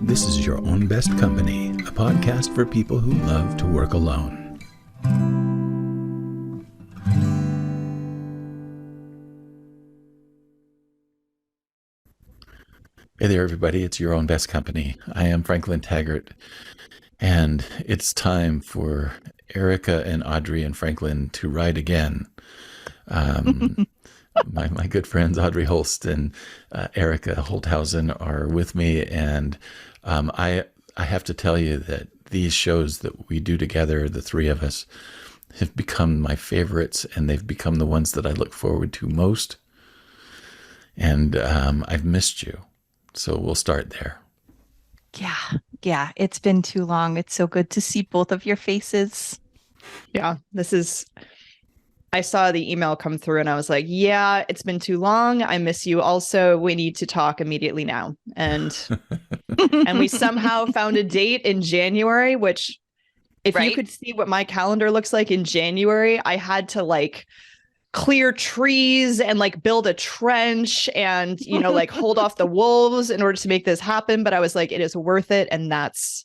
This is Your Own Best Company, a podcast for people who love to work alone. Hey there, everybody. It's Your Own Best Company. I am Franklin Taggart, and it's time for Erica and Audrey and Franklin to ride again. My good friends Audrey Holst and Erica Holthausen are with me, and I have to tell you that these shows that we do together, the three of us, have become my favorites, and they've become the ones that I look forward to most. And I've missed you, so we'll start there. Yeah, it's been too long. It's so good to see both of your faces. Yeah, I saw the email come through and I was like, yeah, it's been too long. I miss you. Also, we need to talk immediately now. And and we somehow found a date in January, which if you could see what my calendar looks like in January, I had to clear trees and build a trench and, hold off the wolves in order to make this happen. But I was like, it is worth it. And that's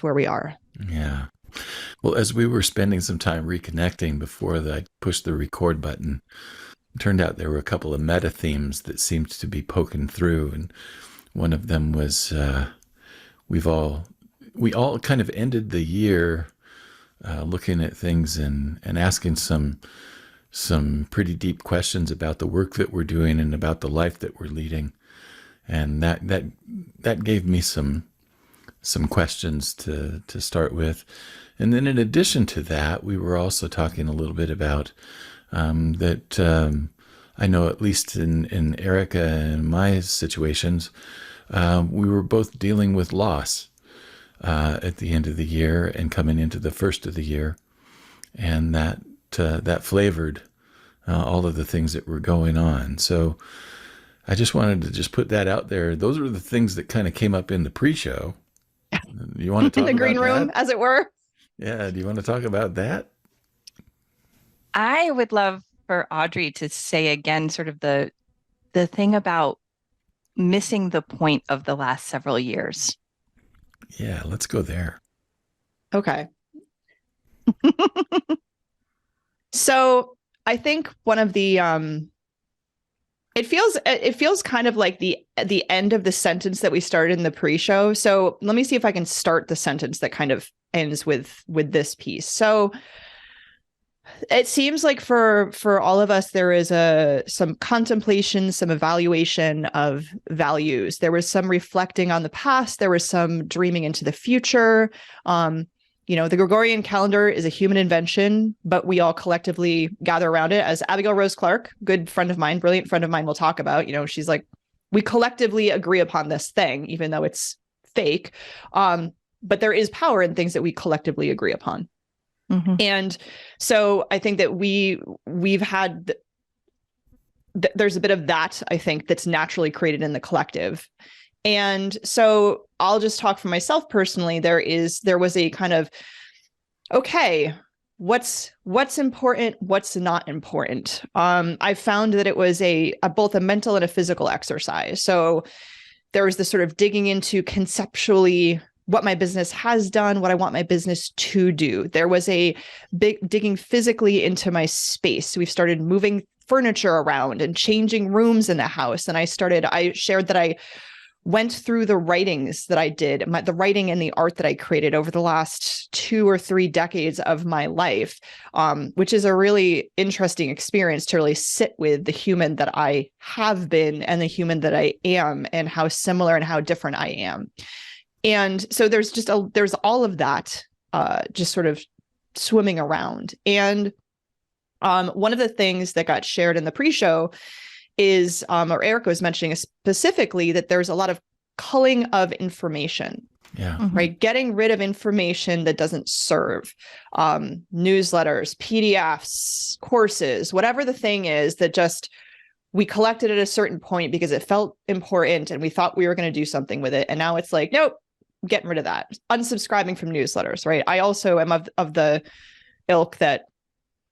where we are. Yeah. Well, as we were spending some time reconnecting before I pushed the record button, it turned out there were a couple of meta themes that seemed to be poking through. And one of them was we all kind of ended the year looking at things and asking some pretty deep questions about the work that we're doing and about the life that we're leading. And that gave me some questions to start with. And then in addition to that, we were also talking a little bit about that I know at least in Erica and my situations, we were both dealing with loss at the end of the year and coming into the first of the year. And that flavored all of the things that were going on. So I just wanted to just put that out there. Those were the things that kind of came up in the pre-show. You want to talk in the green room, as it were? Yeah. Do you want to talk about that? I would love for Audrey to say again, sort of the thing about missing the point of the last several years. Yeah, let's go there. Okay. So I think one of the it feels kind of like the end of the sentence that we started in the pre-show. So let me see if I can start the sentence that kind of ends with this piece. So it seems like for all of us, there is some contemplation, some evaluation of values. There was some reflecting on the past. There was some dreaming into the future. The Gregorian calendar is a human invention, but we all collectively gather around it. As Abigail Rose Clark, good friend of mine, brilliant friend of mine, will talk about, she's like, we collectively agree upon this thing, even though it's fake. But there is power in things that we collectively agree upon. Mm-hmm. And so I think that we've had, there's a bit of that, I think, that's naturally created in the collective. And so I'll just talk for myself personally. There was a kind of, okay, what's important, what's not important. I found that it was both a mental and a physical exercise. So there was this sort of digging into conceptually what my business has done, what I want my business to do. There was a big digging physically into my space. We've started moving furniture around and changing rooms in the house. And I shared that I went through the writings that I did, the writing and the art that I created over the last 2 or 3 decades of my life, which is a really interesting experience to really sit with the human that I have been and the human that I am and how similar and how different I am. And so there's all of that just sort of swimming around. And one of the things that got shared in the pre-show is, or Erica was mentioning specifically, that there's a lot of culling of information. Yeah. Mm-hmm. Right. Getting rid of information that doesn't serve, newsletters, PDFs, courses, whatever the thing is that just we collected at a certain point because it felt important and we thought we were going to do something with it. And now it's like, nope, getting rid of that. Unsubscribing from newsletters. Right. I also am of the ilk that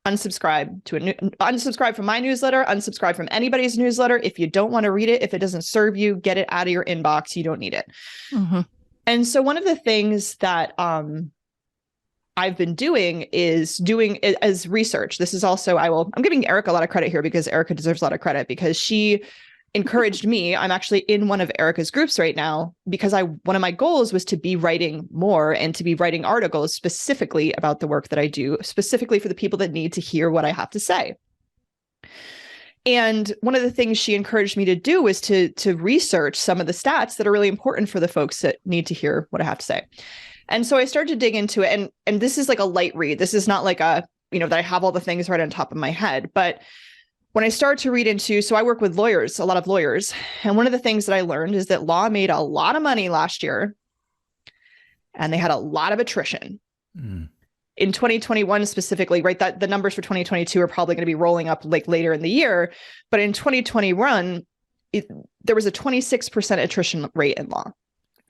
unsubscribe from my newsletter, unsubscribe from anybody's newsletter. If you don't want to read it, if it doesn't serve you, get it out of your inbox. You don't need it. Mm-hmm. And so one of the things that I've been doing is as research. This is also, I'm giving Erica a lot of credit here because Erica deserves a lot of credit because she encouraged me. I'm actually in one of Erica's groups right now because one of my goals was to be writing more and to be writing articles specifically about the work that I do, specifically for the people that need to hear what I have to say. And one of the things she encouraged me to do was to research some of the stats that are really important for the folks that need to hear what I have to say. And so I started to dig into it. And this is like a light read. This is not like that I have all the things right on top of my head. But when I started to read into, so I work with lawyers, a lot of lawyers. And one of the things that I learned is that law made a lot of money last year and they had a lot of attrition. Mm. In 2021 specifically, right, that the numbers for 2022 are probably going to be rolling up like later in the year. But in 2021, there was a 26% attrition rate in law,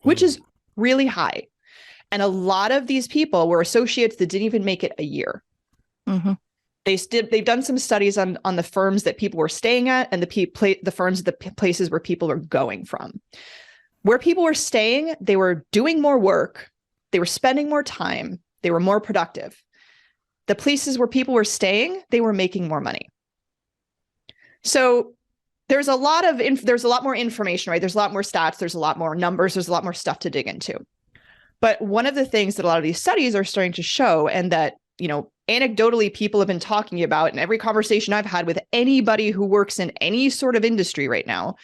which is really high. And a lot of these people were associates that didn't even make it a year. Mm-hmm. They've done some studies on the firms that people were staying at and the firms, the places where people are going from. Where people were staying, they were doing more work. They were spending more time. They were more productive. The places where people were staying, they were making more money. So there's a lot more information, right? There's a lot more stats. There's a lot more numbers. There's a lot more stuff to dig into. But one of the things that a lot of these studies are starting to show, and that, anecdotally people have been talking about in every conversation I've had with anybody who works in any sort of industry right now,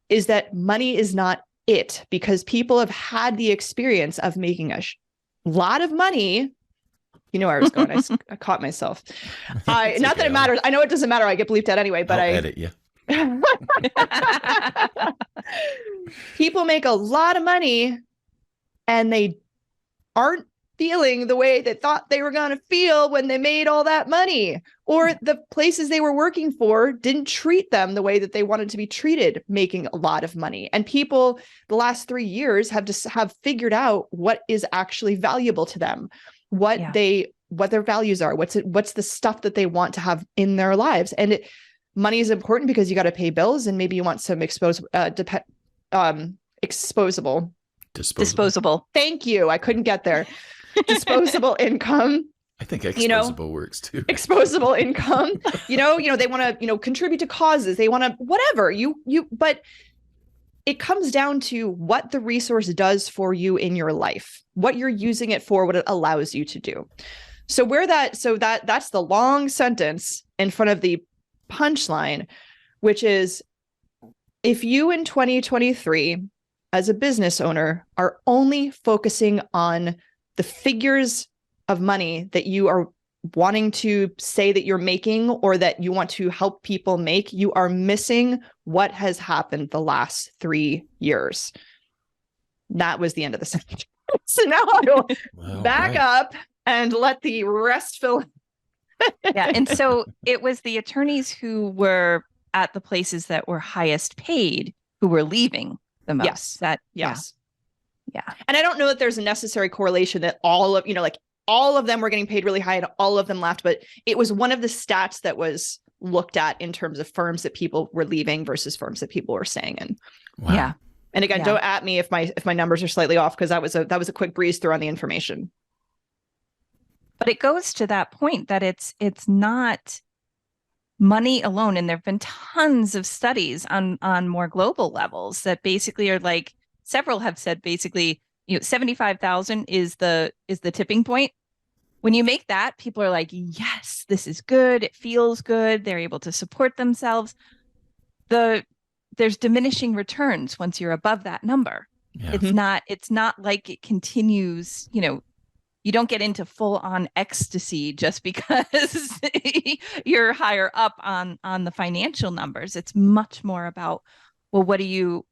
is that money is not it, because people have had the experience of making a lot of money. You know where I was going. I caught myself. Not that it matters. I know it doesn't matter. I get bleeped out anyway, but I'll edit you. People make a lot of money and they aren't feeling the way they thought they were going to feel when they made all that money, or the places they were working for didn't treat them the way that they wanted to be treated, making a lot of money. And people the last 3 years have figured out what is actually valuable to them, what their values are, what's the stuff that they want to have in their lives. And money is important because you got to pay bills, and maybe you want some disposable. Thank you. I couldn't get there. Disposable income. I think exposable works too. Exposable income. They want to, contribute to causes. They want to whatever but it comes down to what the resource does for you in your life, what you're using it for, what it allows you to do. So that's the long sentence in front of the punchline, which is, if you in 2023 as a business owner are only focusing on the figures of money that you are wanting to say that you're making or that you want to help people make, you are missing what has happened the last 3 years. That was the end of the sentence. So now I'll back up and let the rest fill in. Yeah. And so it was the attorneys who were at the places that were highest paid who were leaving the most. Yes. Yeah. And I don't know that there's a necessary correlation that all of them were getting paid really high and all of them left, but it was one of the stats that was looked at in terms of firms that people were leaving versus firms that people were staying in. Wow. Yeah. And again, don't at me if my numbers are slightly off, because that was a quick breeze through on the information. But it goes to that point that it's not money alone. And there've been tons of studies on more global levels that basically are like, several have said basically, 75,000 is the tipping point. When you make that, people are like, yes, this is good. It feels good. They're able to support themselves. There's diminishing returns once you're above that number. Yeah. It's not like it continues, you don't get into full on ecstasy just because you're higher up on the financial numbers. It's much more about, well, what are you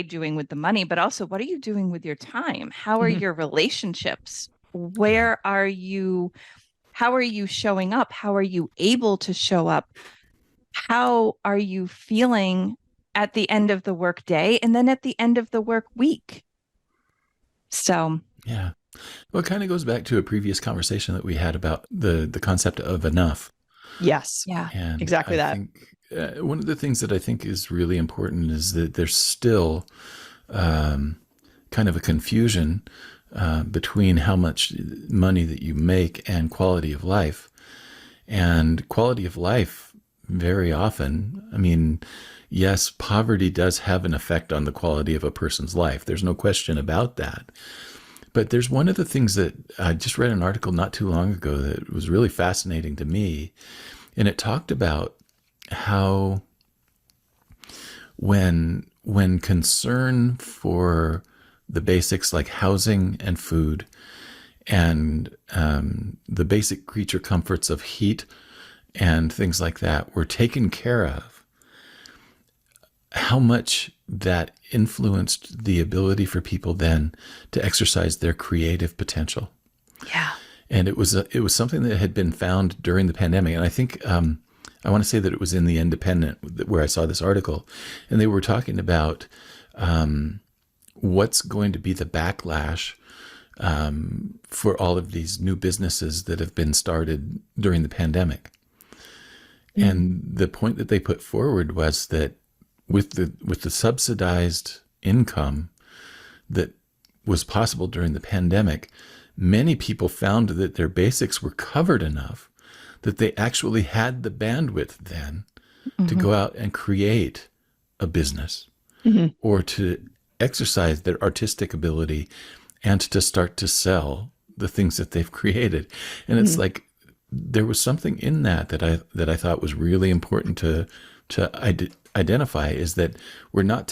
doing with the money, but also what are you doing with your time? How are your relationships? How are you showing up? How are you able to show up? How are you feeling at the end of the work day and then at the end of the work week? So yeah. Well, it kind of goes back to a previous conversation that we had about the concept of enough. Yes, Yeah. And exactly I that. think one of the things that I think is really important is that there's still kind of a confusion between how much money that you make and quality of life. And quality of life, very often, I mean, yes, poverty does have an effect on the quality of a person's life. There's no question about that. But there's one of the things that I just read an article not too long ago that was really fascinating to me. And it talked about how when concern for the basics like housing and food and the basic creature comforts of heat and things like that were taken care of, how much that influenced the ability for people then to exercise their creative potential. Yeah. And it was something that had been found during the pandemic. And I think I want to say that it was in the Independent where I saw this article, and they were talking about what's going to be the backlash for all of these new businesses that have been started during the pandemic. Mm-hmm. And the point that they put forward was that with the subsidized income that was possible during the pandemic, many people found that their basics were covered enough that they actually had the bandwidth then to go out and create a business or to exercise their artistic ability and to start to sell the things that they've created. And it's like there was something in that I thought was really important to identify, is that we're not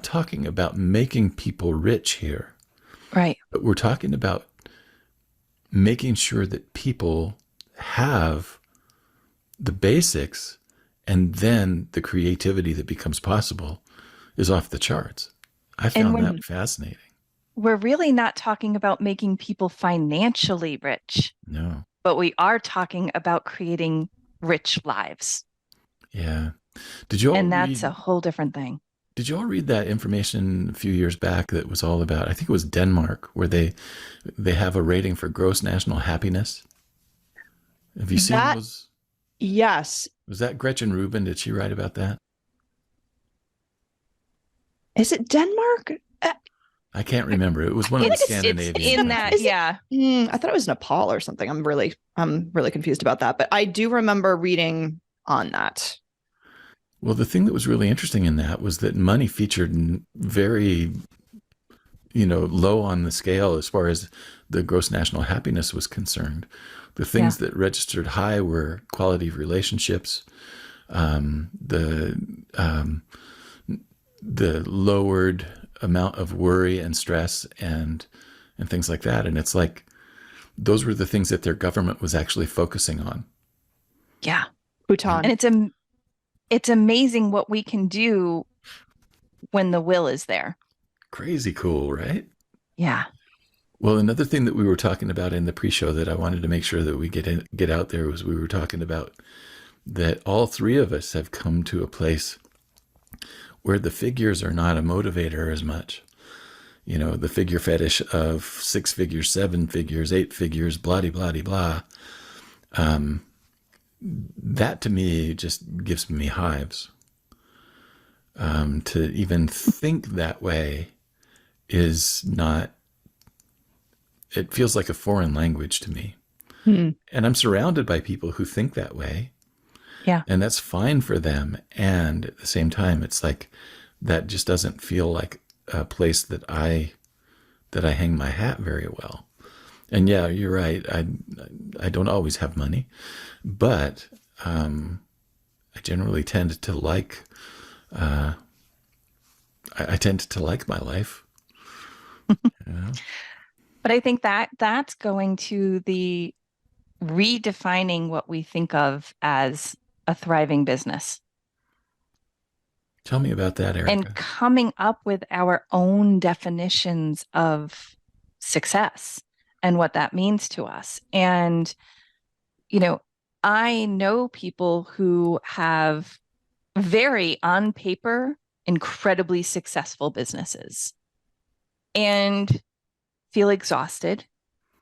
talking about making people rich here. Right. But we're talking about making sure that people have the basics, and then the creativity that becomes possible is off the charts. I found that fascinating. We're really not talking about making people financially rich. No. But we are talking about creating rich lives. Yeah. And that's a whole different thing. Did you all read that information a few years back that was all about, I think it was Denmark, where they have a rating for gross national happiness? Have you seen those? Yes. Was that Gretchen Rubin? Did she write about that? Is it Denmark? I can't remember. It was one of the Scandinavian. It's in that, yeah. I thought it was Nepal or something. I'm really confused about that. But I do remember reading on that. Well, the thing that was really interesting in that was that money featured very, low on the scale as far as the gross national happiness was concerned. The things that registered high were quality of relationships, the lowered amount of worry and stress and things like that. And it's like those were the things that their government was actually focusing on. Yeah. Bhutan. And it's amazing what we can do when the will is there. Crazy cool, right? Yeah. Well, another thing that we were talking about in the pre-show that I wanted to make sure that we get out there was we were talking about that all three of us have come to a place where the figures are not a motivator as much. The figure fetish of 6 figures, 7 figures, 8 figures, blah, blah, blah. That to me just gives me hives. To even think that way is not, it feels like a foreign language to me. And I'm surrounded by people who think that way. Yeah. And that's fine for them. And at the same time, it's like, that just doesn't feel like a place that I hang my hat very well. And yeah, you're right. I don't always have money, but I generally tend to like, I tend to like my life. But I think that's going to the redefining what we think of as a thriving business. Tell me about that, Erica. And coming up with our own definitions of success and what that means to us. And, I know people who have very, on paper, incredibly successful businesses. And feel exhausted,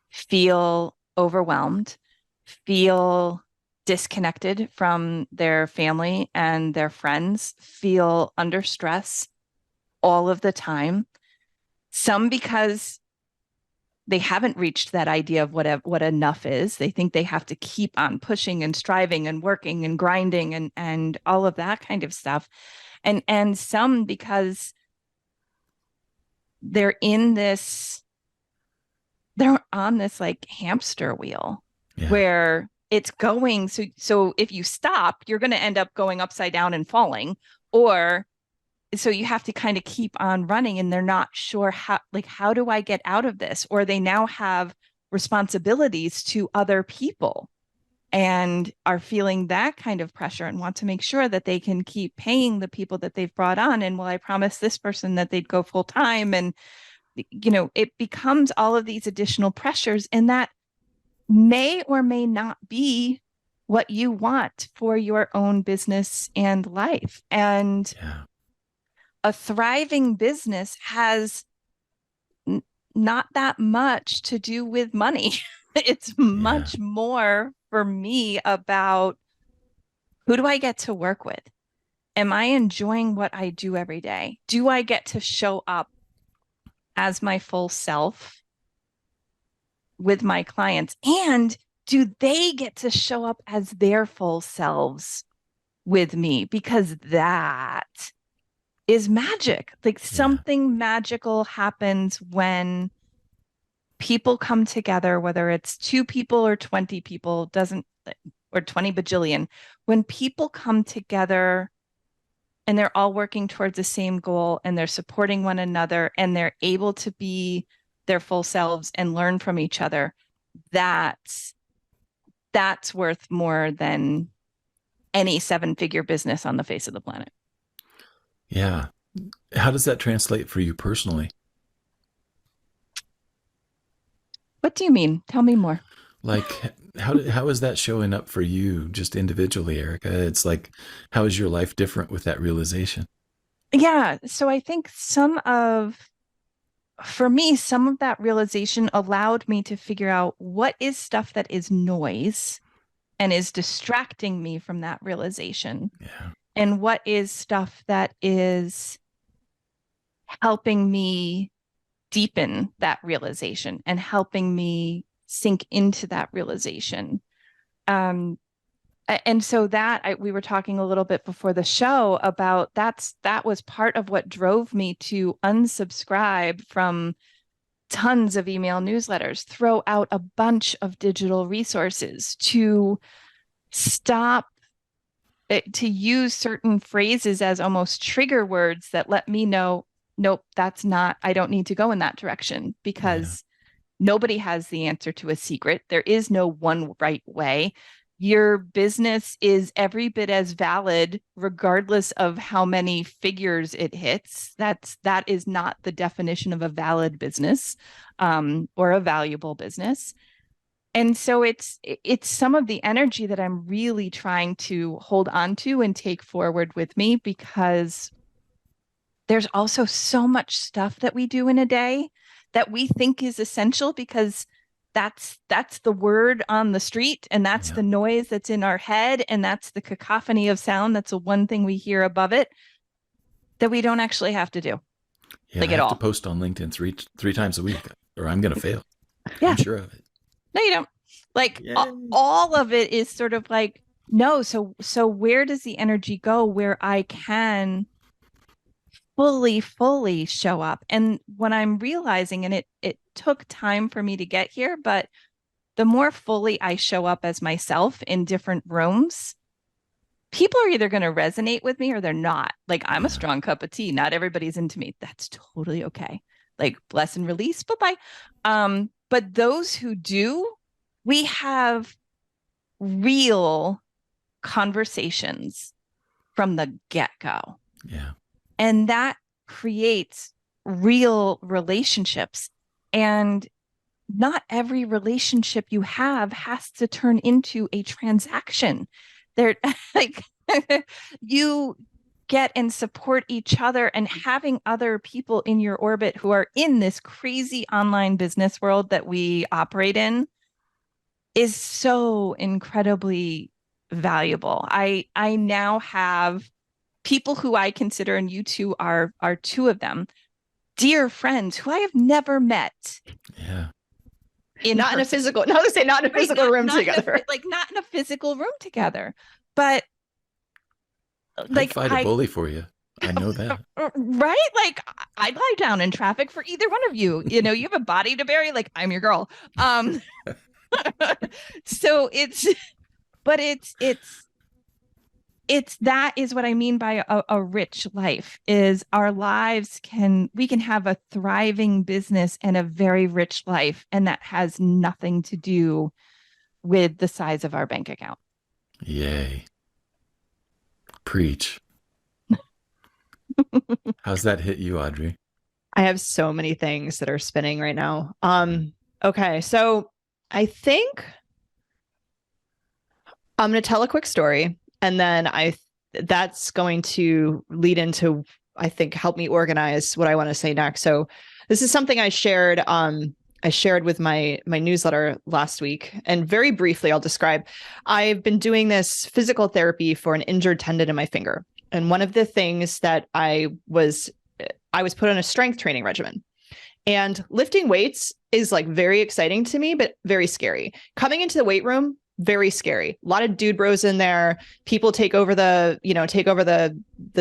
feel overwhelmed, feel disconnected from their family and their friends, feel under stress all of the time. Some because they haven't reached that idea of what enough is. They think they have to keep on pushing and striving and working and grinding and all of that kind of stuff. And some because they're on this like hamster wheel where it's going. So if you stop, you're going to end up going upside down and falling, or so you have to kind of keep on running, and they're not sure how do I get out of this? Or they now have responsibilities to other people and are feeling that kind of pressure and want to make sure that they can keep paying the people that they've brought on. And well, I promised this person that they'd go full time. And, it becomes all of these additional pressures, and that may or may not be what you want for your own business and life. And a thriving business has not that much to do with money. It's much more for me about, who do I get to work with? Am I enjoying what I do every day? Do I get to show up as my full self with my clients? And do they get to show up as their full selves with me? Because that is magic. Like something magical happens when people come together, whether it's 2 people or 20 people, or 20 bajillion. When people come together and they're all working towards the same goal and they're supporting one another and they're able to be their full selves and learn from each other, that's worth more than any 7-figure business on the face of the planet. Yeah. How does that translate for you personally? What do you mean? Tell me more. Like, how is that showing up for you just individually, Erica? It's like, how is your life different with that realization? Yeah. So I think for me, some of that realization allowed me to figure out what is stuff that is noise and is distracting me from that realization. Yeah. And what is stuff that is helping me deepen that realization and helping me sink into that realization. And so we were talking a little bit before the show about that was part of what drove me to unsubscribe from tons of email newsletters, throw out a bunch of digital resources, to stop to use certain phrases as almost trigger words that let me know, nope, I don't need to go in that direction, because nobody has the answer to a secret. There is no one right way. Your business is every bit as valid, regardless of how many figures it hits. That is not the definition of a valid business, or a valuable business. And so it's some of the energy that I'm really trying to hold on to and take forward with me, because there's also so much stuff that we do in a day that we think is essential because that's the word on the street, and that's the noise that's in our head, and that's the cacophony of sound. That's the one thing we hear above it that we don't actually have to do. Yeah, like I at have all. to post on LinkedIn three times a week, or I'm going to fail. Yeah. I'm sure of it. No, you don't. Like all of it is sort of like, no. So where does the energy go where I can fully show up? And when I'm realizing, and it took time for me to get here, but the more fully I show up as myself in different rooms, people are either going to resonate with me or they're not. Like, I'm a strong cup of tea. Not everybody's into me. That's totally okay. Like, bless and release. Bye-bye. But those who do, we have real conversations from the get-go. Yeah. And that creates real relationships. And not every relationship you have has to turn into a transaction. They're like, you get and support each other, and having other people in your orbit who are in this crazy online business world that we operate in is so incredibly valuable. I now have people who I consider, and you two are two of them, dear friends who I have never met. Yeah. Not in a physical room together. Not in a physical room together. But I'd fight a bully for you. I know that. Right? Like, I'd lie down in traffic for either one of you. You know, you have a body to bury, like, I'm your girl. So it's that is what I mean by a rich life. Is our lives we can have a thriving business and a very rich life, and that has nothing to do with the size of our bank account. Yay. Preach. How's that hit you, Audrey? I have so many things that are spinning right now. Okay, so I think I'm going to tell a quick story, and then that's going to lead into, I think, help me organize what I want to say next. So this is something I shared with my newsletter last week, and very briefly I'll describe. I've been doing this physical therapy for an injured tendon in my finger. And one of the things that I was put on a strength training regimen, and lifting weights is like very exciting to me, but very scary. Coming into the weight room, very scary. A lot of dude bros in there. People take over the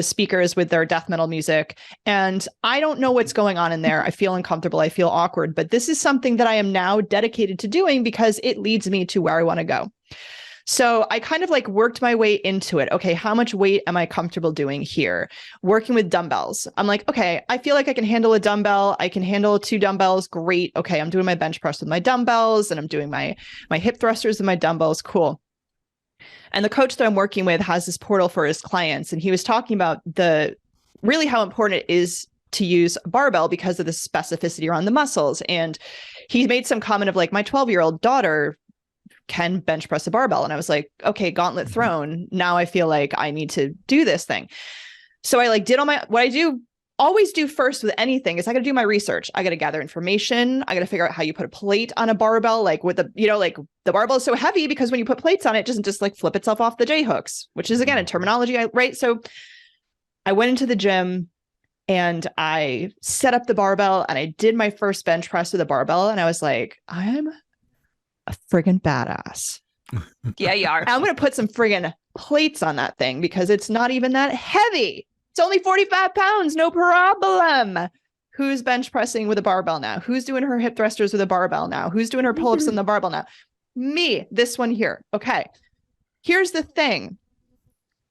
speakers with their death metal music. And I don't know what's going on in there. I feel uncomfortable. I feel awkward, but this is something that I am now dedicated to doing because it leads me to where I want to go. So I kind of like worked my way into it. Okay, how much weight am I comfortable doing here? Working with dumbbells. I'm like, okay, I feel like I can handle a dumbbell. I can handle 2 dumbbells. Great. Okay, I'm doing my bench press with my dumbbells, and I'm doing my hip thrusters with my dumbbells. Cool. And the coach that I'm working with has this portal for his clients, and he was talking about really how important it is to use a barbell because of the specificity around the muscles. And he made some comment of like, my 12-year-old daughter can bench press a barbell. And I was like, okay, gauntlet thrown. Now I feel like I need to do this thing. So I like did what I do always do first with anything is I got to do my research. I got to gather information. I got to figure out how you put a plate on a barbell, like with the barbell is so heavy because when you put plates on it, it doesn't just like flip itself off the J hooks, which is again, a terminology, right? So I went into the gym and I set up the barbell and I did my first bench press with a barbell. And I was like, I'm a friggin' badass. Yeah, you are. I'm going to put some friggin' plates on that thing because it's not even that heavy. It's only 45 pounds. No problem. Who's bench pressing with a barbell now? Who's doing her hip thrusters with a barbell now? Who's doing her pull-ups on the barbell now? Me, this one here. Okay. Here's the thing.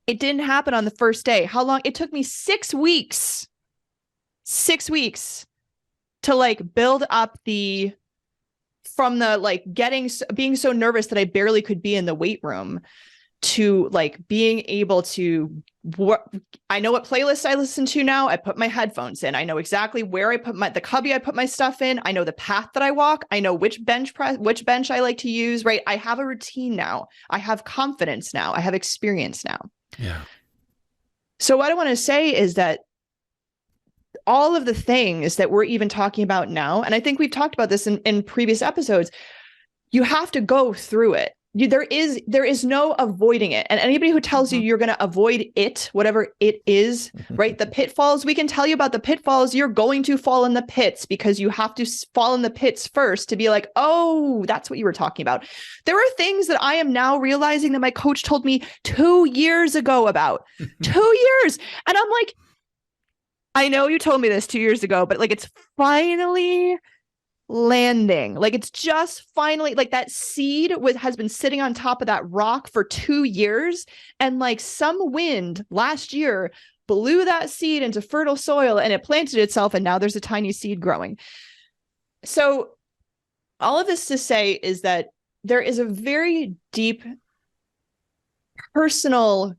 It didn't happen on the first day. How long? It took me 6 weeks. 6 weeks to like build up from the like being so nervous that I barely could be in the weight room to like being able to I know what playlist I listen to now. I put my headphones in. I know exactly where I put the cubby I put my stuff in. I know the path that I walk. I know which bench I like to use, right? I have a routine now. I have confidence now. I have experience now. Yeah. So what I want to say is that all of the things that we're even talking about now, and I think we've talked about this in previous episodes, you have to go through it. There is no avoiding it. And anybody who tells you you're going to avoid it, whatever it is, right? The pitfalls, we can tell you about the pitfalls. You're going to fall in the pits because you have to fall in the pits first to be like, oh, that's what you were talking about. There are things that I am now realizing that my coach told me 2 years ago about 2 years. And I'm like, I know you told me this 2 years ago, but like, it's finally landing. Like it's just finally like that seed has been sitting on top of that rock for 2 years. And like some wind last year blew that seed into fertile soil and it planted itself. And now there's a tiny seed growing. So all of this to say is that there is a very deep personal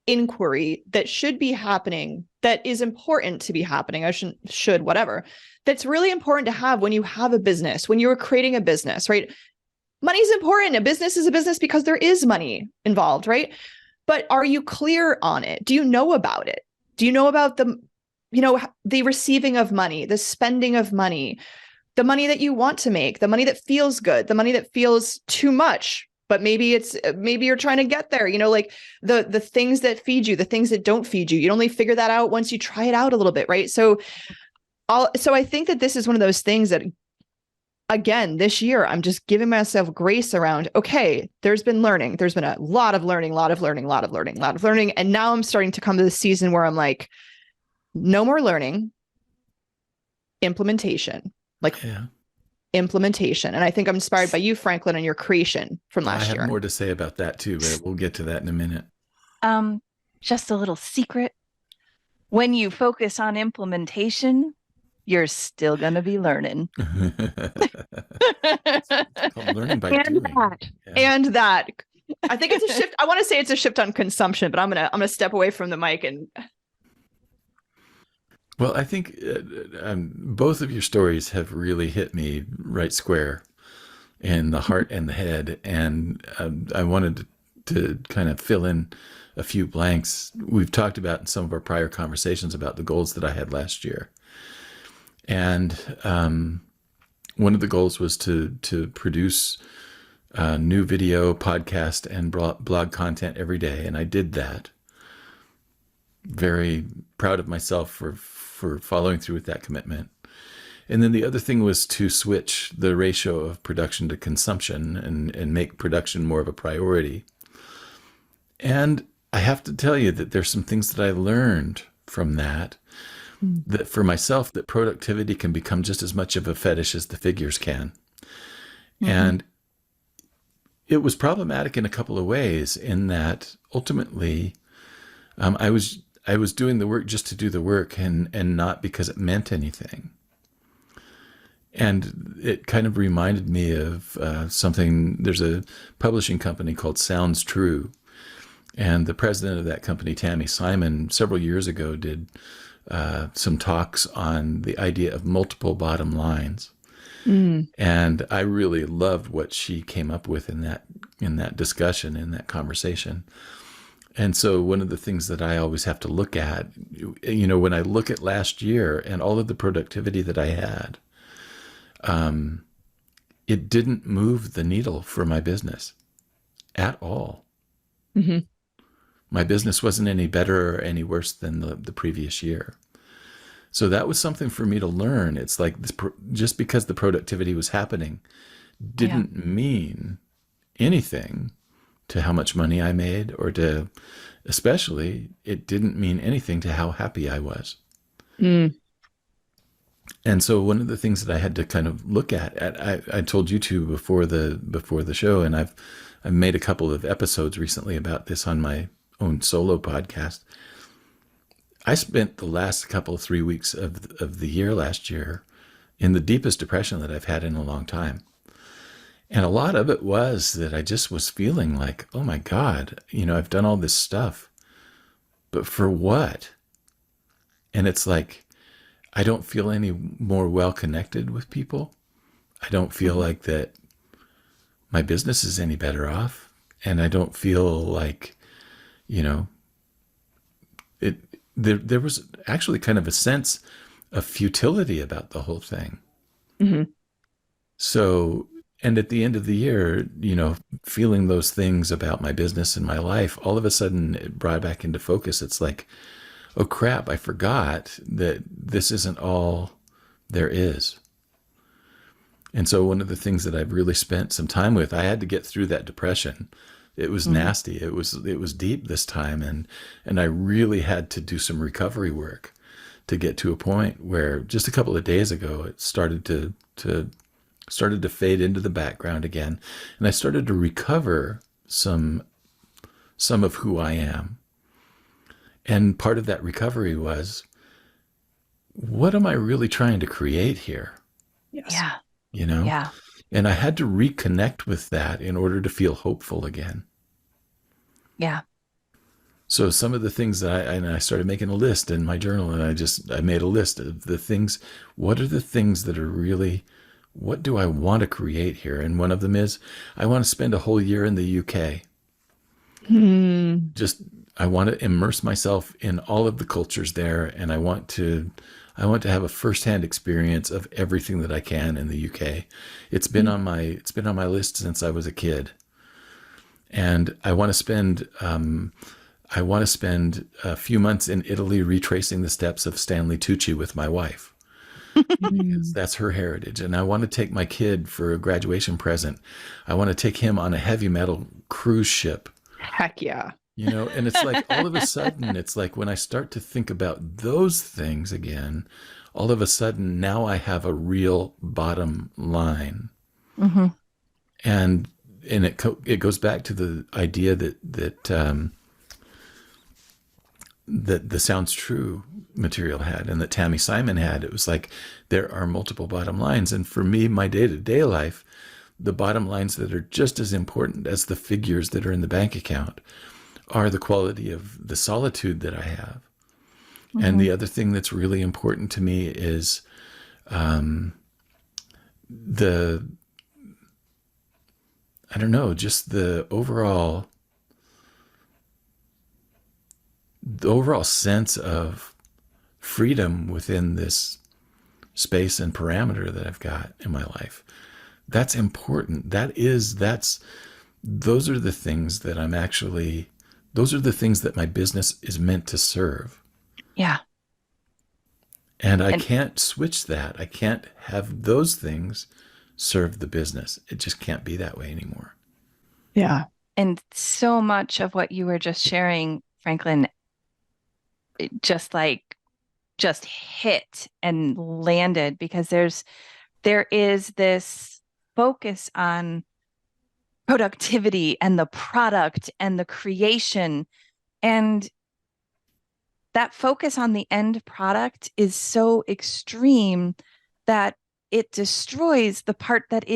inquiry that should be happening, that is important to be happening. I should, whatever. That's really important to have when you have a business, when you're creating a business, right? Money is important. A business is a business because there is money involved, right? but are you clear on it? Do you know about it? Do you know about the receiving of money, the spending of money, the money that you want to make, the money that feels good, the money that feels too much, but maybe you're trying to get there, like the things that feed you, the things that don't feed you. You only figure that out once you try it out a little bit, right? So I think that this is one of those things that, again, this year, I'm just giving myself grace around, okay, there's been learning. There's been a lot of learning. And now I'm starting to come to the season where I'm like, no more learning, implementation, implementation. And I think I'm inspired by you, Franklin, and your creation from last year. I have more to say about that too, but we'll get to that in a minute. Just a little secret. When you focus on implementation, you're still going to be learning. It's called learning by doing. And that. I think it's a shift. I want to say it's a shift on consumption, but I'm gonna step away from the mic and. Well, I think both of your stories have really hit me right square in the heart and the head, and I wanted to kind of fill in a few blanks. We've talked about in some of our prior conversations about the goals that I had last year. And one of the goals was to produce new video, podcast, and blog content every day. And I did that. Very proud of myself for following through with that commitment. And then the other thing was to switch the ratio of production to consumption and make production more of a priority. And I have to tell you that there's some things that I learned from that for myself, that productivity can become just as much of a fetish as the figures can. Mm-hmm. And it was problematic in a couple of ways, in that ultimately I was doing the work just to do the work and not because it meant anything. And it kind of reminded me of something. There's a publishing company called Sounds True. And the president of that company, Tammy Simon, several years ago did some talks on the idea of multiple bottom lines. And I really loved what she came up with in that discussion, in that conversation. And so one of the things that I always have to look at, when I look at last year and all of the productivity that I had, it didn't move the needle for my business at all. Mm-hmm. My business wasn't any better or any worse than the previous year. So that was something for me to learn. It's like just because the productivity was happening didn't mean anything to how much money I made, or especially, it didn't mean anything to how happy I was. And so one of the things that I had to kind of look at, I told you two before the show, and I've made a couple of episodes recently about this on my own solo podcast. I spent the last 3 weeks of the year last year in the deepest depression that I've had in a long time. And a lot of it was that I just was feeling like, oh my God, I've done all this stuff, but for what? And it's like, I don't feel any more well connected with people. I don't feel like that my business is any better off. And I don't feel like, there was actually kind of a sense of futility about the whole thing. Mm-hmm. So, and at the end of the year, feeling those things about my business and my life, all of a sudden it brought back into focus. It's like, oh crap, I forgot that this isn't all there is. And so one of the things that I've really spent some time with, I had to get through that depression. It was nasty. It was deep this time. And I really had to do some recovery work to get to a point where just a couple of days ago, it started to fade into the background again. And I started to recover some of who I am. And part of that recovery was, what am I really trying to create here? Yes. Yeah. Yeah. And I had to reconnect with that in order to feel hopeful again. Yeah. So some of the things that I started making a list in my journal, and I made a list of the things. What are the things that are really, what do I want to create here? And one of them is, I want to spend a whole year in the UK. Just, I want to immerse myself in all of the cultures there, and I want to have a firsthand experience of everything that I can in the UK. It's been on my list since I was a kid, and I want to spend a few months in Italy retracing the steps of Stanley Tucci with my wife, because that's her heritage. And I want to take my kid for a graduation present. I want to take him on a heavy metal cruise ship. Heck yeah. And it's like, all of a sudden, it's like when I start to think about those things again, all of a sudden now I have a real bottom line. Mm-hmm. And it goes back to the idea that the Sounds True material had, and that Tammy Simon had. It was like, there are multiple bottom lines. And for me, my day-to-day life, the bottom lines that are just as important as the figures that are in the bank account are the quality of the solitude that I have. Mm-hmm. And the other thing that's really important to me is just the overall sense of freedom within this space and parameter that I've got in my life. That's important. Those are the things that my business is meant to serve. Yeah. And I can't switch that. I can't have those things serve the business. It just can't be that way anymore. Yeah. And so much of what you were just sharing, Franklin, it just hit and landed, because there is this focus on productivity and the product and the creation, and that focus on the end product is so extreme that it destroys the part that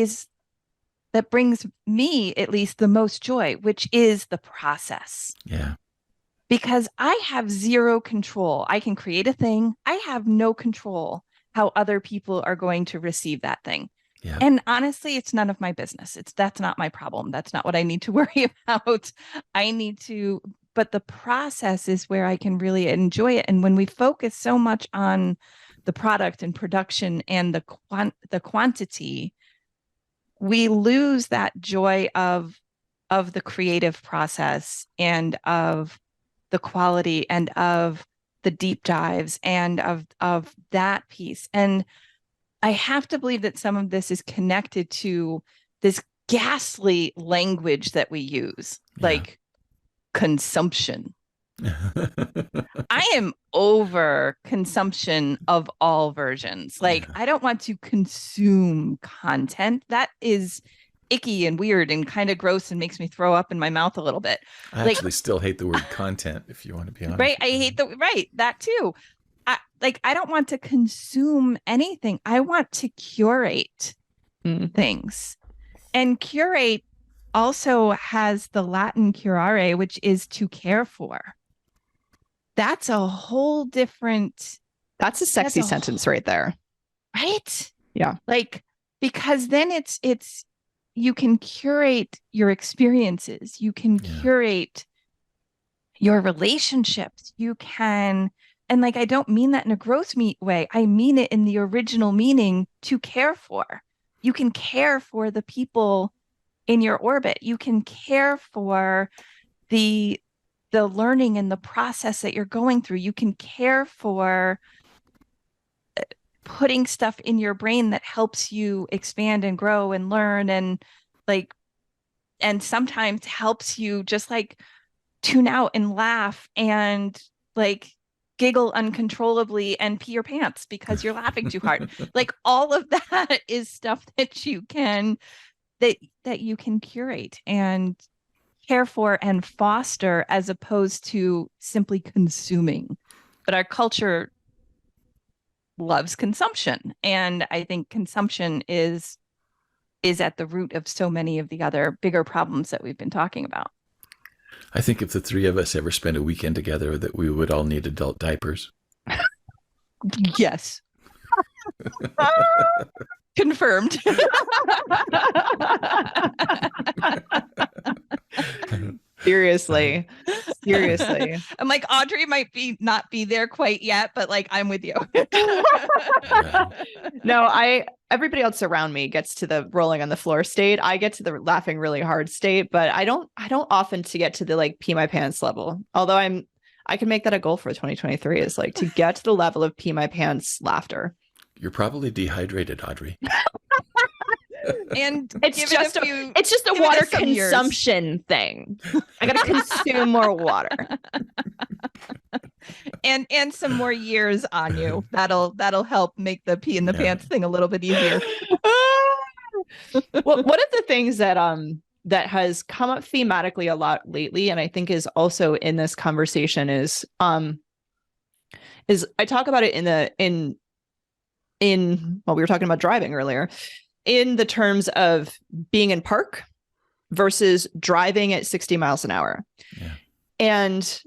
brings me at least the most joy, which is the process. Yeah. Because I have zero control. I can create a thing. I have no control how other people are going to receive that thing. Yeah. And honestly, it's none of my business. That's not my problem. That's not what I need to worry about. But the process is where I can really enjoy it. And when we focus so much on the product and production and the quantity, we lose that joy of the creative process and of the quality and of the deep dives and of that piece. And I have to believe that some of this is connected to this ghastly language that we use, like consumption. I am over consumption of all versions. I don't want to consume content. That is icky and weird and kind of gross and makes me throw up in my mouth a little bit. I actually still hate the word content, if you want to be honest. Right. I hate that too. I don't want to consume anything. I want to curate things. And curate also has the Latin curare, which is to care for. That's a whole different. That's a sexy sentence right there. Right? Yeah. Because then it's you can curate your experiences. You can curate your relationships. You can, and I don't mean that in a gross way. I mean it in the original meaning, to care for. You can care for the people in your orbit. You can care for the learning and the process that you're going through. You can care for putting stuff in your brain that helps you expand and grow and learn, and sometimes helps you just tune out and laugh and giggle uncontrollably and pee your pants because you're laughing too hard. All of that is stuff that you can curate and care for and foster, as opposed to simply consuming. But our culture loves consumption, and I think consumption is at the root of so many of the other bigger problems that we've been talking about. I think if the three of us ever spent a weekend together, that we would all need adult diapers. Yes. Confirmed. Seriously. Seriously. I'm like, Audrey might not be there quite yet, but like, I'm with you. No, everybody else around me gets to the rolling on the floor state. I get to the laughing really hard state, but I don't often to get to the like pee my pants level. Although I can make that a goal for 2023 is like to get to the level of pee my pants laughter. You're probably dehydrated, Audrey. And it's just a water consumption thing. I gotta consume more water. And some more years on you. That'll help make the pee in the pants thing a little bit easier. Well, one of the things that has come up thematically a lot lately, and I think is also in this conversation is I talk about it in well, we were talking about driving earlier, in the terms of being in park versus driving at 60 miles an hour. Yeah. And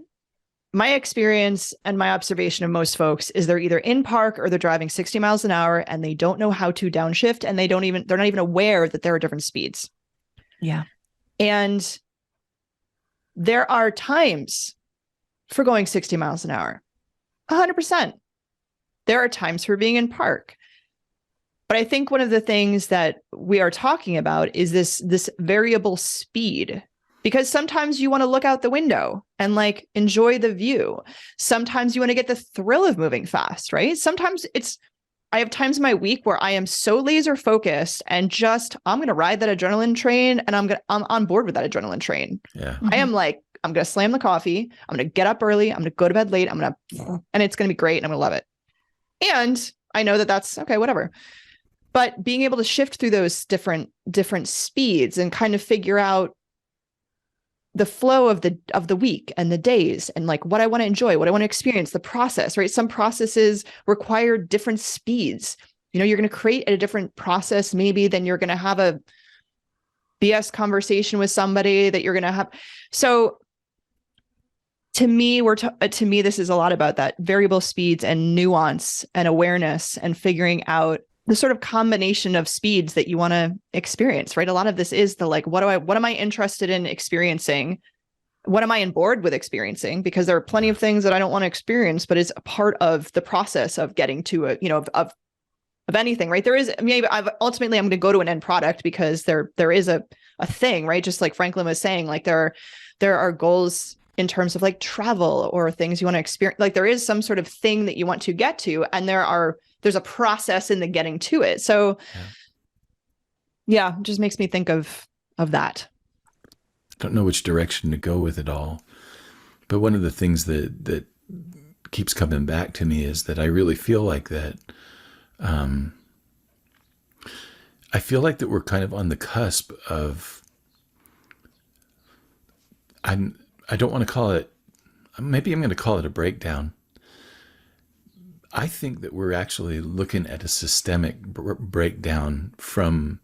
my experience and my observation of most folks is they're either in park or they're driving 60 miles an hour and they don't know how to downshift, and they're not even aware that there are different speeds. Yeah. And there are times for going 60 miles an hour. 100%. There are times for being in park. But I think one of the things that we are talking about is this variable speed, because sometimes you want to look out the window and like enjoy the view. Sometimes you want to get the thrill of moving fast, right? Sometimes I have times in my week where I am so laser focused and just, I'm going to ride that adrenaline train, and I'm on board with that adrenaline train. Yeah. I am like, I'm going to slam the coffee. I'm going to get up early. I'm going to go to bed late. And it's going to be great. And I'm going to love it. And I know that that's okay, whatever. But being able to shift through those different speeds and kind of figure out the flow of the week and the days and like what I want to enjoy, what I want to experience, the process, right? Some processes require different speeds. You know, you're going to create a different process maybe than you're going to have a BS conversation with somebody that you're going to have. So to me, this is a lot about that variable speeds and nuance and awareness and figuring out the sort of combination of speeds that you want to experience, right? A lot of this is the like, what am I interested in experiencing? What am I on board with experiencing? Because there are plenty of things that I don't want to experience, but it's a part of the process of getting to a, you know, of anything, right? There is, maybe ultimately I'm going to go to an end product because there is a thing, right? Just like Franklin was saying, like there are goals in terms of like travel or things you want to experience. Like there is some sort of thing that you want to get to, and there's a process in the getting to it. So yeah, it just makes me think of that. I don't know which direction to go with it all. But one of the things that keeps coming back to me is that I really feel like that. I feel like that we're kind of on the cusp of, I don't want to call it, maybe I'm going to call it a breakdown. I think that we're actually looking at a systemic breakdown from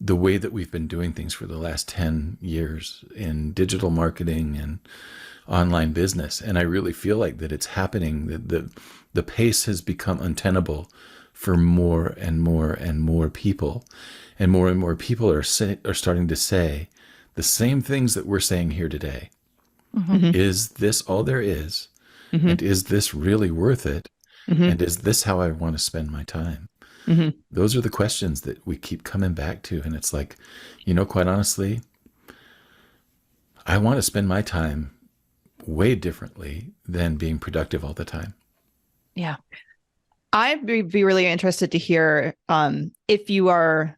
the way that we've been doing things for the last 10 years in digital marketing and online business. And I really feel like that it's happening, that the pace has become untenable for more and more and more people. And more people are starting to say the same things that we're saying here today. Mm-hmm. Is this all there is? Mm-hmm. And is this really worth it? Mm-hmm. And is this how I want to spend my time? Mm-hmm. Those are the questions that we keep coming back to. And it's like, you know, quite honestly, I want to spend my time way differently than being productive all the time. Yeah. I'd be really interested to hear if you're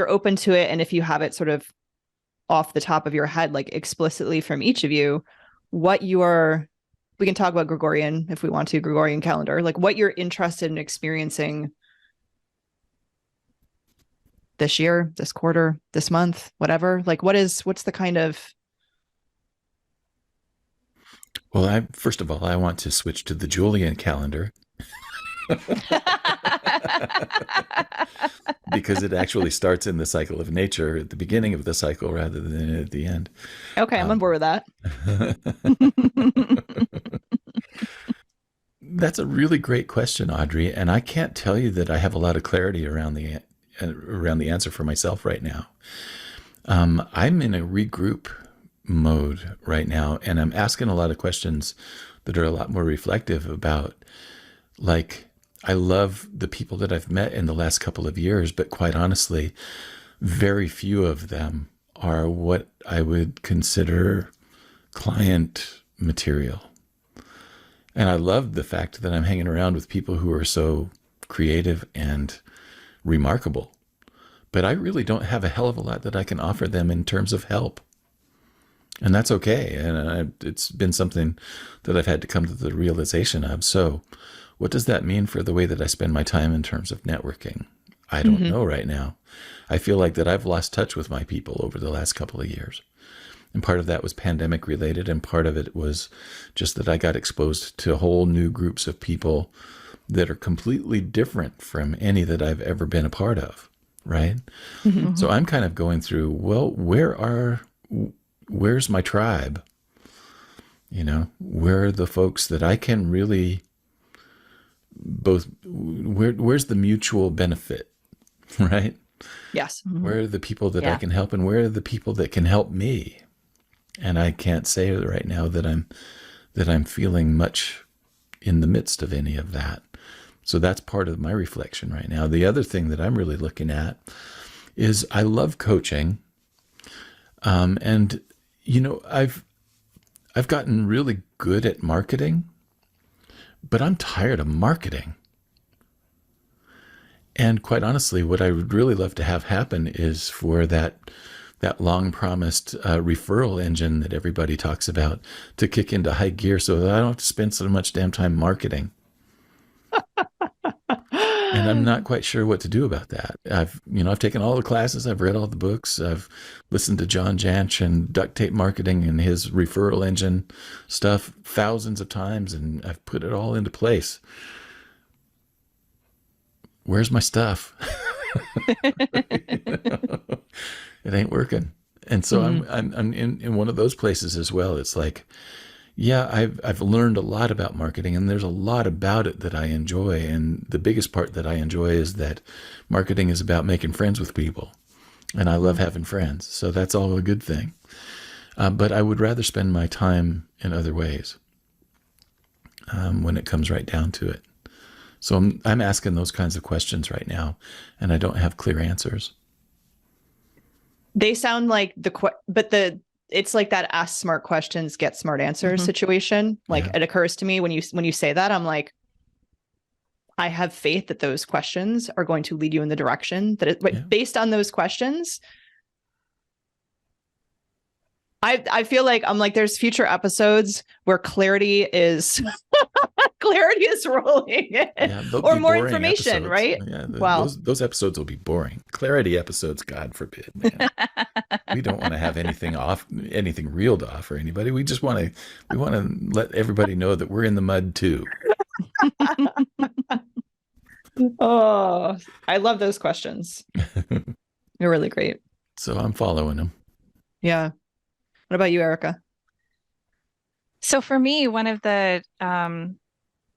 open to it, and if you have it sort of off the top of your head, like explicitly from each of you, we can talk about Gregorian if we want to, Gregorian calendar, like what you're interested in experiencing this year, this quarter, this month, whatever. Like what's the kind of... Well, first of all, I want to switch to the Julian calendar. Because it actually starts in the cycle of nature at the beginning of the cycle rather than at the end. Okay, I'm on board with that. That's a really great question, Audrey, and I can't tell you that I have a lot of clarity around the answer for myself right now. I'm in a regroup mode right now, and I'm asking a lot of questions that are a lot more reflective about, like, I love the people that I've met in the last couple of years, but quite honestly, very few of them are what I would consider client material. And I love the fact that I'm hanging around with people who are so creative and remarkable. But I really don't have a hell of a lot that I can offer them in terms of help. And that's okay. And it's been something that I've had to come to the realization of. So what does that mean for the way that I spend my time in terms of networking? I don't know right now. I feel like that I've lost touch with my people over the last couple of years. And part of that was pandemic related. And part of it was just that I got exposed to whole new groups of people that are completely different from any that I've ever been a part of. Right. Mm-hmm. So I'm kind of going through, well, where's my tribe? You know, where are the folks that I can really where's the mutual benefit, right? Yes. Where are the people that I can help, and where are the people that can help me? And I can't say right now that I'm feeling much in the midst of any of that. So that's part of my reflection right now. The other thing that I'm really looking at is I love coaching. And, you know, I've gotten really good at marketing, but I'm tired of marketing. And quite honestly, what I would really love to have happen is for that long promised referral engine that everybody talks about to kick into high gear so that I don't have to spend so much damn time marketing. And I'm not quite sure what to do about that. I've taken all the classes, I've read all the books, I've listened to John Janch and duct tape marketing and his referral engine stuff thousands of times, and I've put it all into place. Where's my stuff? It ain't working. And so I'm in one of those places as well. It's like, yeah, I've learned a lot about marketing, and there's a lot about it that I enjoy. And the biggest part that I enjoy is that marketing is about making friends with people. And I love having friends. So that's all a good thing. But I would rather spend my time in other ways when it comes right down to it. So I'm asking those kinds of questions right now, and I don't have clear answers. They sound like it's like that ask smart questions, get smart answers situation. Like it occurs to me when you say that, I'm like, I have faith that those questions are going to lead you in the direction that based on those questions. I feel like there's future episodes where clarity is rolling in, or more information, episodes. right? Yeah, those episodes will be boring. Clarity episodes, God forbid, man. We don't want to have anything real to offer anybody. We just want to let everybody know that we're in the mud too. Oh, I love those questions. They're really great. So I'm following them. Yeah. What about you, Erica? So for me, one of the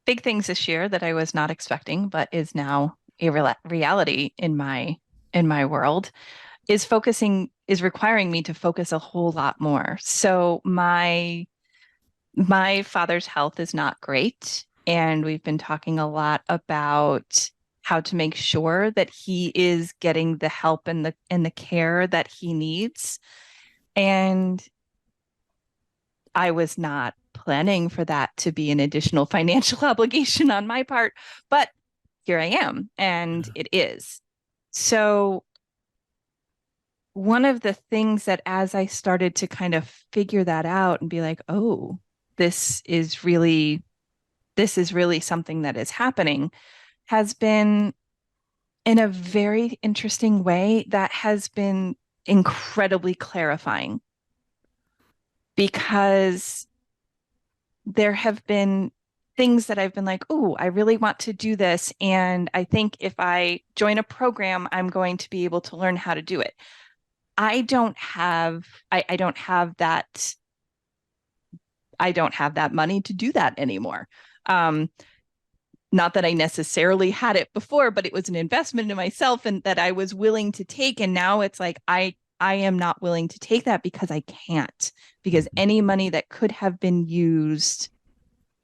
big things this year that I was not expecting, but is now a reality in my world, is requiring me to focus a whole lot more. So my father's health is not great, and we've been talking a lot about how to make sure that he is getting the help and the care that he needs. And I was not planning for that to be an additional financial obligation on my part, but here I am, and it is. So one of the things that, as I started to kind of figure that out and be like, oh, this is really something that is happening, has been, in a very interesting way, that has been incredibly clarifying. Because there have been things that I've been like, oh, I really want to do this. And I think if I join a program, I'm going to be able to learn how to do it. I don't have that money to do that anymore. Not that I necessarily had it before, but it was an investment in myself and that I was willing to take. And now it's like, I I am not willing to take that because I can't, because any money that could have been used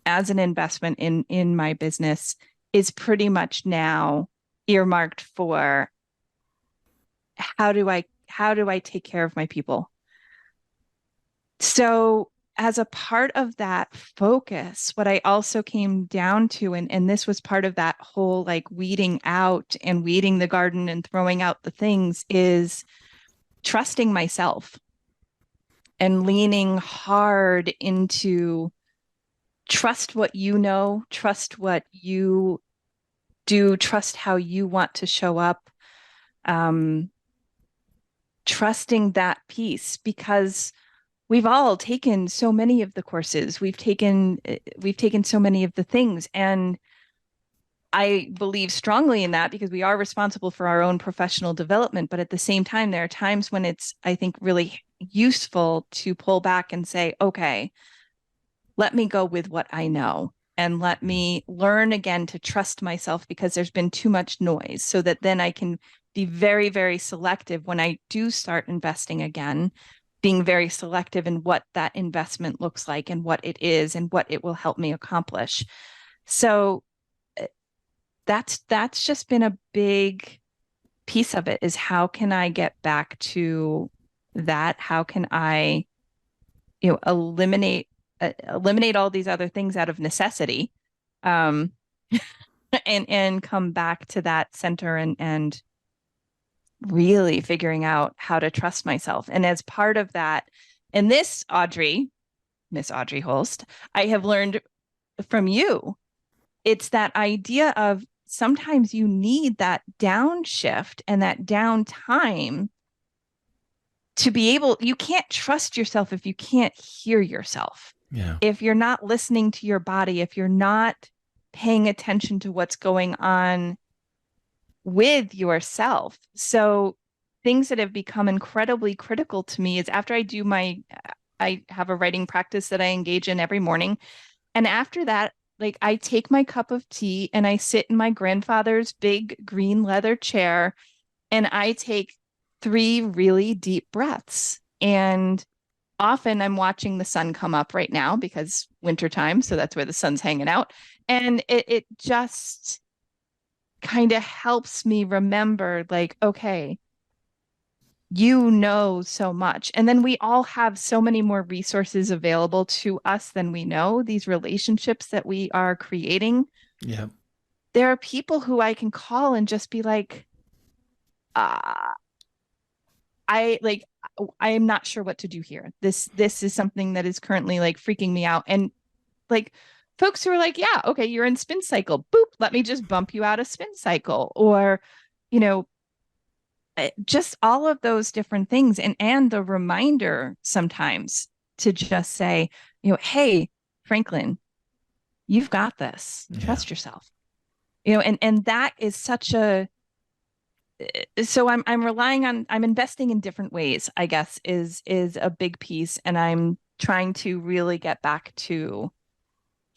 as an investment in my business is pretty much now earmarked for how do I take care of my people. So as a part of that focus, what I also came down to, and this was part of that whole like weeding out and weeding the garden and throwing out the things, is trusting myself and leaning hard into trust what you know, trust what you do, trust how you want to show up, trusting that piece, because we've all taken so many of the courses, we've taken so many of the things, and I believe strongly in that because we are responsible for our own professional development. But at the same time, there are times when it's, I think, really useful to pull back and say, okay, let me go with what I know and let me learn again to trust myself, because there's been too much noise, so that then I can be very, very selective when I do start investing again, being very selective in what that investment looks like and what it is and what it will help me accomplish. So that's just been a big piece of it, is how can I get back to that? How can I, eliminate all these other things out of necessity, and come back to that center and really figuring out how to trust myself. And as part of that, and this, Miss Audrey Holst, I have learned from you, it's that idea of sometimes you need that downshift and that downtime to be able, you can't trust yourself if you can't hear yourself. Yeah. If you're not listening to your body, if you're not paying attention to what's going on with yourself. So things that have become incredibly critical to me is after I have a writing practice that I engage in every morning. And after that, like, I take my cup of tea and I sit in my grandfather's big green leather chair and I take 3 really deep breaths. And often I'm watching the sun come up right now because wintertime, so that's where the sun's hanging out. And it just kind of helps me remember, like, okay, you know so much. And then we all have so many more resources available to us than we know. These relationships that we are creating. Yeah. There are people who I can call and just be like, I am not sure what to do here. This is something that is currently like freaking me out. And like folks who are like, yeah, okay, you're in spin cycle. Boop, let me just bump you out of spin cycle. Or, just all of those different things. And the reminder sometimes to just say, hey, Franklin, you've got this. Trust yourself. And that is such a, so I'm relying on, I'm investing in different ways, I guess, is a big piece. And I'm trying to really get back to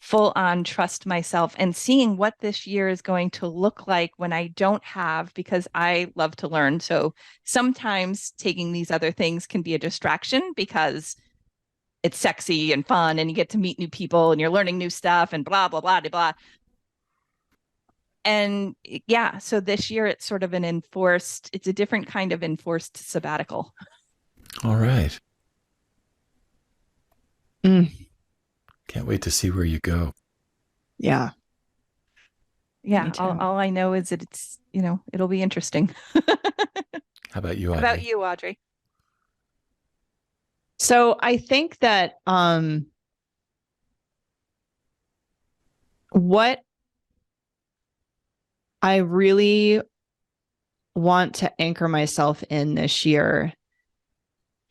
full on trust myself and seeing what this year is going to look like when I don't have, because I love to learn. So sometimes taking these other things can be a distraction because it's sexy and fun and you get to meet new people and you're learning new stuff and blah, blah, blah, blah, blah. And yeah, so this year it's sort of it's a different kind of enforced sabbatical. All right. Can't wait to see where you go. Yeah. Yeah. All I know is that it's, it'll be interesting. How about you, Audrey? How about you, Audrey? So I think that what I really want to anchor myself in this year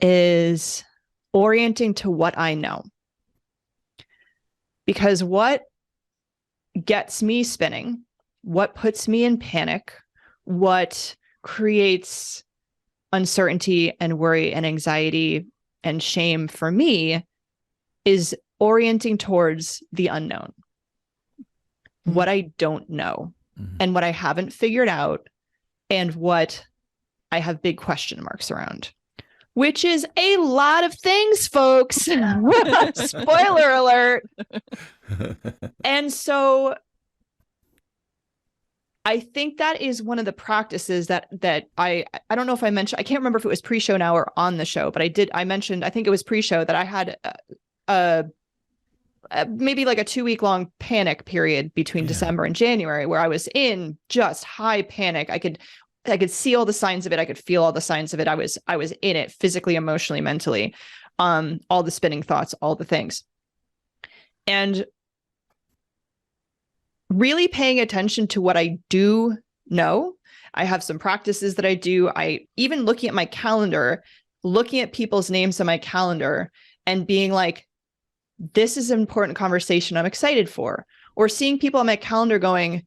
is orienting to what I know. Because what gets me spinning, what puts me in panic, what creates uncertainty and worry and anxiety and shame for me is orienting towards the unknown, what I don't know, and what I haven't figured out, and what I have big question marks around. which is a lot of things, folks. Spoiler alert. And so I think that is one of the practices that I don't know if I mentioned, I can't remember if it was pre-show now or on the show, but I mentioned, I think it was pre-show, that I had maybe like a 2-week long panic period between December and January, where I was in just high panic. I could see all the signs of it. I could feel all the signs of it. I was in it physically, emotionally, mentally, all the spinning thoughts, all the things. And really paying attention to what I do know. I have some practices that I do. I even looking at my calendar, looking at people's names on my calendar and being like, this is an important conversation I'm excited for. Or seeing people on my calendar going,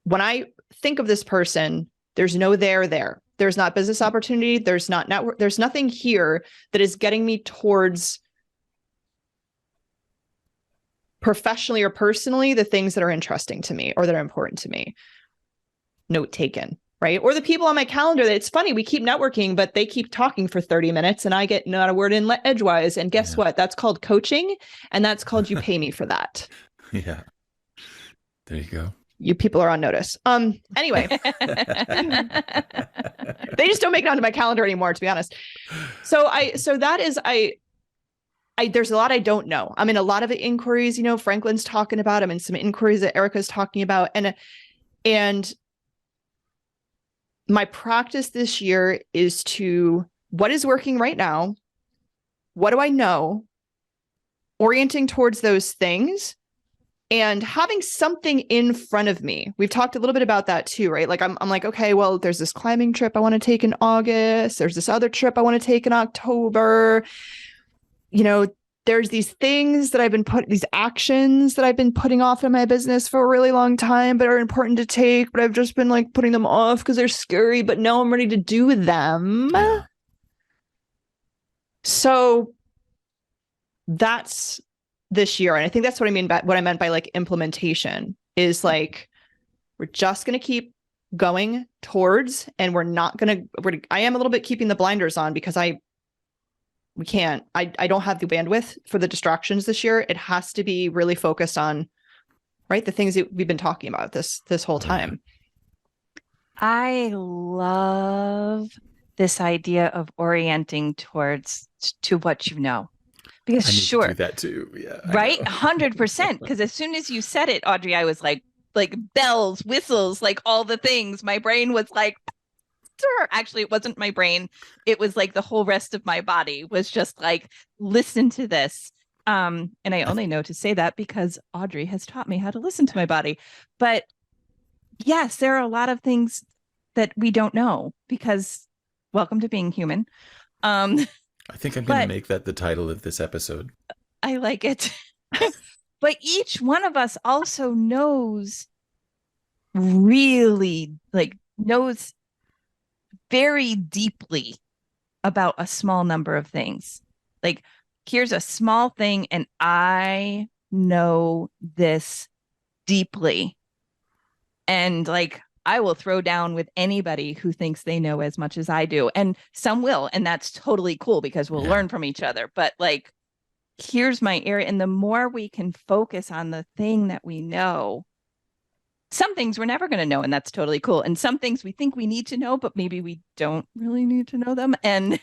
when I think of this person, there's no there. There's not business opportunity. There's not network. There's nothing here that is getting me towards professionally or personally the things that are interesting to me or that are important to me. Note taken, right? Or the people on my calendar that it's funny, we keep networking, but they keep talking for 30 minutes and I get not a word in edgewise. And guess what? That's called coaching. And that's called you pay me for that. Yeah. There you go. You people are on notice. Anyway, they just don't make it onto my calendar anymore, to be honest. So there's a lot I don't know. I'm in a lot of inquiries, Franklin's talking about. I'm in some inquiries that Erica's talking about. And my practice this year is to, what is working right now? What do I know? Orienting towards those things and having something in front of me. We've talked a little bit about that too, right? Like I'm like, okay, well, there's this climbing trip I want to take in August. There's this other trip I want to take in October. There's these things that these actions that I've been putting off in my business for a really long time, but are important to take, but I've just been like putting them off because they're scary, but now I'm ready to do them. So that's this year. And I think that's what I mean by what I meant by like implementation is like, we're just going to keep going towards, and I am a little bit keeping the blinders on because I don't have the bandwidth for the distractions this year. It has to be really focused on, right, the things that we've been talking about this whole time. I love this idea of orienting to what you know. Because I need sure, to do that too. Yeah, right, 100%. Because as soon as you said it, Audrey, I was like bells, whistles, like all the things. My brain was like, actually, it wasn't my brain. It was like the whole rest of my body was just like, listen to this. And I only know to say that because Audrey has taught me how to listen to my body. But yes, there are a lot of things that we don't know because welcome to being human. I think I'm going to make that the title of this episode. I like it. But each one of us also knows very deeply about a small number of things. Like, here's a small thing, and I know this deeply. And like, I will throw down with anybody who thinks they know as much as I do. And some will, and that's totally cool because we'll learn from each other. But like, here's my area. And the more we can focus on the thing that we know, some things we're never going to know, and that's totally cool. And some things we think we need to know, but maybe we don't really need to know them. And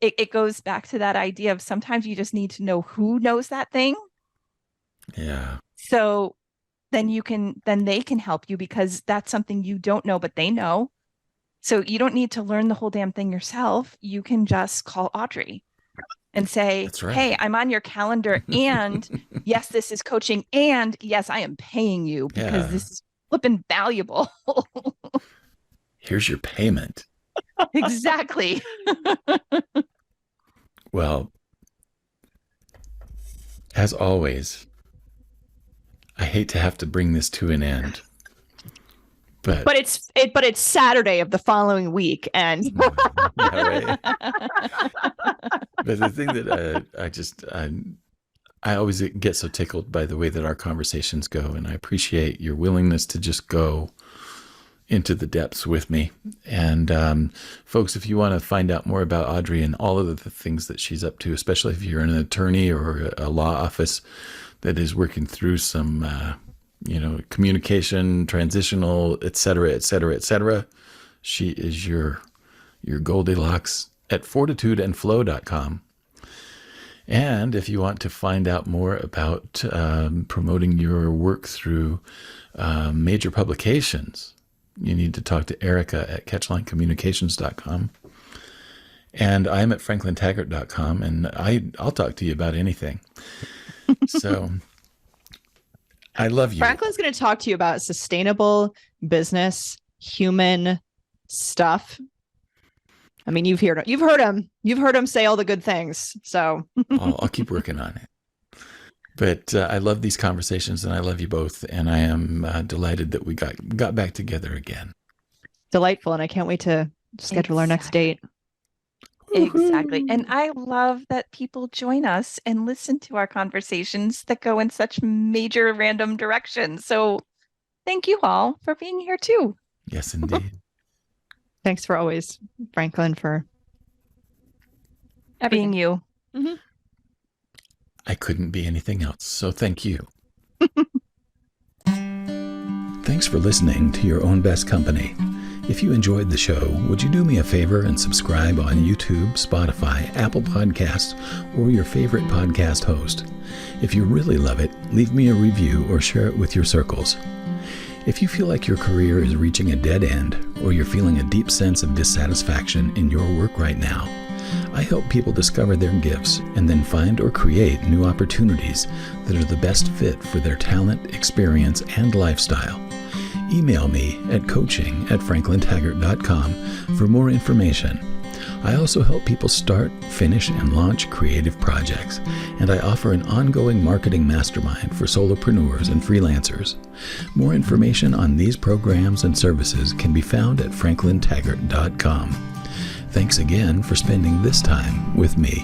it goes back to that idea of sometimes you just need to know who knows that thing. Yeah. So then they can help you because that's something you don't know, but they know. So you don't need to learn the whole damn thing yourself. You can just call Audrey and say, hey, I'm on your calendar. And yes, this is coaching. And yes, I am paying you because this is flipping valuable. Here's your payment. Exactly. Well, as always, I hate to have to bring this to an end, but it's Saturday of the following week, and yeah, right. But the thing that I always get so tickled by the way that our conversations go, and I appreciate your willingness to just go into the depths with me. And folks, if you want to find out more about Audrey and all of the things that she's up to, especially if you're an attorney or a law office that is working through some, communication, transitional, et cetera, et cetera, et cetera, she is your Goldilocks at fortitudeandflow.com. And if you want to find out more about promoting your work through major publications, you need to talk to Erica at catchlinecommunications.com. And I'm at franklintaggart.com, and I'll talk to you about anything. So I love you. Franklin's going to talk to you about sustainable business, human stuff. I mean, you've heard him say all the good things. So I'll keep working on it. But I love these conversations, and I love you both. And I am delighted that we got back together again. Delightful. And I can't wait to schedule our next date. Exactly. And I love that people join us and listen to our conversations that go in such major random directions. So thank you all for being here too. Yes, indeed. Thanks for always, Franklin, for being you. Mm-hmm. I couldn't be anything else, so thank you. Thanks for listening to Your Own Best Company. If you enjoyed the show, would you do me a favor and subscribe on YouTube, Spotify, Apple Podcasts, or your favorite podcast host? If you really love it, leave me a review or share it with your circles. If you feel like your career is reaching a dead end, or you're feeling a deep sense of dissatisfaction in your work right now, I help people discover their gifts and then find or create new opportunities that are the best fit for their talent, experience, and lifestyle. Email me at coaching@franklintaggart.com for more information. I also help people start, finish, and launch creative projects, and I offer an ongoing marketing mastermind for solopreneurs and freelancers. More information on these programs and services can be found at franklintaggart.com. Thanks again for spending this time with me.